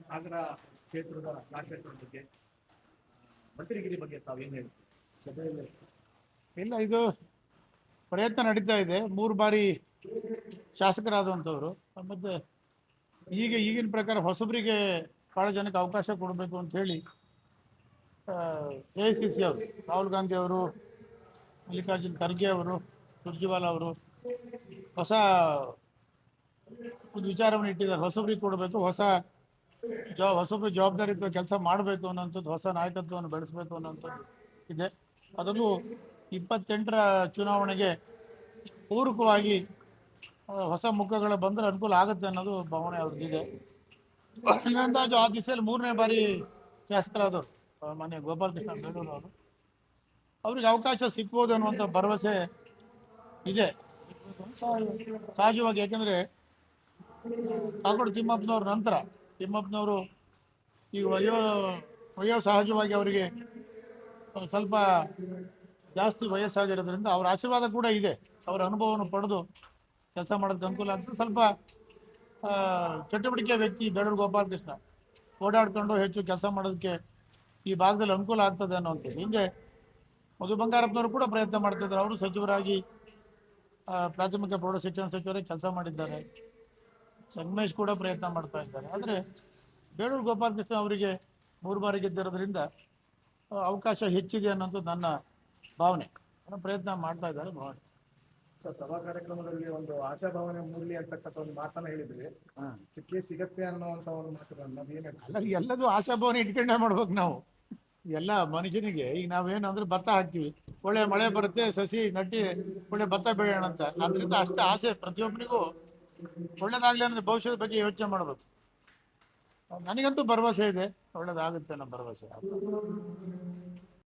ಸಾಗರ ಕ್ಷೇತ್ರದ ರಾಜಕೀಯದ ಬಗ್ಗೆ ಮಂತ್ರಿಗಿರಿ ಬಗ್ಗೆ ತಾವೇನು ಹೇಳ್ತೀವಿ ಸಭೆಯಲ್ಲಿ? ಇಲ್ಲ, ಇದು ಪ್ರಯತ್ನ ನಡೀತಾ ಇದೆ. 3 ಬಾರಿ ಶಾಸಕರಾದಂಥವ್ರು. ಮತ್ತು ಈಗಿನ ಪ್ರಕಾರ ಹೊಸಬರಿಗೆ ಭಾಳ ಜನಕ್ಕೆ ಅವಕಾಶ ಕೊಡಬೇಕು ಅಂತ ಹೇಳಿ AICC ಅವರು, ರಾಹುಲ್ ಗಾಂಧಿ ಅವರು, ಮಲ್ಲಿಕಾರ್ಜುನ್ ಖರ್ಗೆ ಅವರು, ಸುರ್ಜೇವಾಲಾ ಅವರು ಹೊಸ ಒಂದು ವಿಚಾರವನ್ನು ಇಟ್ಟಿದ್ದಾರೆ. ಹೊಸಬರಿಗೆ ಕೊಡಬೇಕು, ಹೊಸಬ್ರು ಜವಾಬ್ದಾರಿಯುತ ಕೆಲಸ ಮಾಡಬೇಕು ಅನ್ನೋಂಥದ್ದು, ಹೊಸ ನಾಯಕತ್ವವನ್ನು ಬೆಳೆಸಬೇಕು ಅನ್ನೋಂಥದ್ದು ಇದೆ. ಅದನ್ನು 28ರ ಚುನಾವಣೆಗೆ ಪೂರಕವಾಗಿ ಹೊಸ ಮುಖಗಳು ಬಂದರೆ ಅನುಕೂಲ ಆಗುತ್ತೆ ಅನ್ನೋದು ಭಾವನೆ ಅವ್ರದ್ದಿದೆ. ಇನ್ನೊಂದಾಜು ಆ ದಿಸೆಯಲ್ಲಿ 3ನೇ ಬಾರಿ ಶಾಸಕರಾದವರು ಮಾನ್ಯ ಗೋಪಾಲಕೃಷ್ಣ ಬೇಳೂರು ಅವರು, ಅವ್ರಿಗೆ ಅವಕಾಶ ಸಿಗ್ಬೋದು ಅನ್ನುವಂಥ ಭರವಸೆ ಇದೆ ಸಹಜವಾಗಿ. ಯಾಕೆಂದರೆ ಕಾಗೋಡು ತಿಮ್ಮಪ್ಪನವ್ರ ನಂತರ ತಿಮ್ಮಪ್ಪನವರು ಈಗ ವಯೋ ಸಹಜವಾಗಿ ಅವರಿಗೆ ಸ್ವಲ್ಪ ಜಾಸ್ತಿ ವಯಸ್ಸಾಗಿರೋದ್ರಿಂದ ಅವರ ಆಶೀರ್ವಾದ ಕೂಡ ಇದೆ. ಅವರ ಅನುಭವವನ್ನು ಪಡೆದು ಕೆಲಸ ಮಾಡೋದಕ್ಕೆ ಅನುಕೂಲ ಆಗ್ತದೆ. ಸ್ವಲ್ಪ ಚಟುವಟಿಕೆ ವ್ಯಕ್ತಿ ಬೇಳೂರು ಗೋಪಾಲಕೃಷ್ಣ, ಓಡಾಡ್ಕೊಂಡು ಹೆಚ್ಚು ಕೆಲಸ ಮಾಡೋದಕ್ಕೆ ಈ ಭಾಗದಲ್ಲಿ ಅನುಕೂಲ ಆಗ್ತದೆ ಅನ್ನೋಂಥದ್ದು. ಹಿಂದೆ ಮಧು ಬಂಗಾರಪ್ಪನವರು ಕೂಡ ಪ್ರಯತ್ನ ಮಾಡ್ತಿದ್ದಾರೆ. ಅವರು ಸಚಿವರಾಗಿ ಪ್ರಾಥಮಿಕ ಪ್ರೌಢ ಶಿಕ್ಷಣ ಸಚಿವರಾಗಿ ಕೆಲಸ ಮಾಡಿದ್ದಾರೆ. ಸಂಗಮೇಶ್ ಕೂಡ ಪ್ರಯತ್ನ ಮಾಡ್ತಾ ಇದ್ದಾರೆ. ಆದರೆ ಬೇಳೂರು ಗೋಪಾಲಕೃಷ್ಣ ಅವರಿಗೆ 3 ಬಾರಿ ಗೆದ್ದಿರೋದ್ರಿಂದ ಅವಕಾಶ ಹೆಚ್ಚಿದೆ ಅನ್ನೋದು ನನ್ನ ಭಾವನೆ. ಪ್ರಯತ್ನ ಮಾಡ್ತಾ ಇದ್ದಾರೆ ಭಾವನೆ. ಸರ್, ಸಭಾ ಕಾರ್ಯಕ್ರಮದಲ್ಲಿ ಒಂದು ಆಶಾಭಾವನೆ ಮೂರ್ಲಿ ಅಂತಕ್ಕಂಥ ಒಂದು ಮಾತನ್ನ ಹೇಳಿದ್ವಿ. ಸಿಗತ್ತೆ ಅನ್ನುವಂಥ ಒಂದು ಮಾತುಗಳನ್ನ ಅಲ್ಲ, ಎಲ್ಲದೂ ಆಶಾಭಾವನೆ ಇಟ್ಕೊಂಡೇ ಮಾಡ್ಬೇಕು ನಾವು. ಎಲ್ಲ ಮನುಷ್ಯನಿಗೆ ಈಗ ನಾವೇನು ಅಂದ್ರೆ ಭತ್ತ ಹಾಕ್ತೀವಿ, ಒಳ್ಳೆ ಮಳೆ ಬರುತ್ತೆ, ಸಸಿ ನಟ್ಟಿ ಒಳ್ಳೆ ಭತ್ತ ಬೆಳೆಯೋಣ ಅಂತ. ಅದರಿಂದ ಅಷ್ಟೇ ಆಸೆ ಪ್ರತಿಯೊಬ್ಬನಿಗೂ ಒಳ್ಳೇದಾಗಲಿ ಅಂದರೆ ಭವಿಷ್ಯದ ಬಗ್ಗೆ ಯೋಚನೆ ಮಾಡಬೇಕು. ನನಗಂತೂ ಭರವಸೆ ಇದೆ, ಒಳ್ಳೇದಾಗುತ್ತೆ ಅನ್ನೋ ಭರವಸೆ.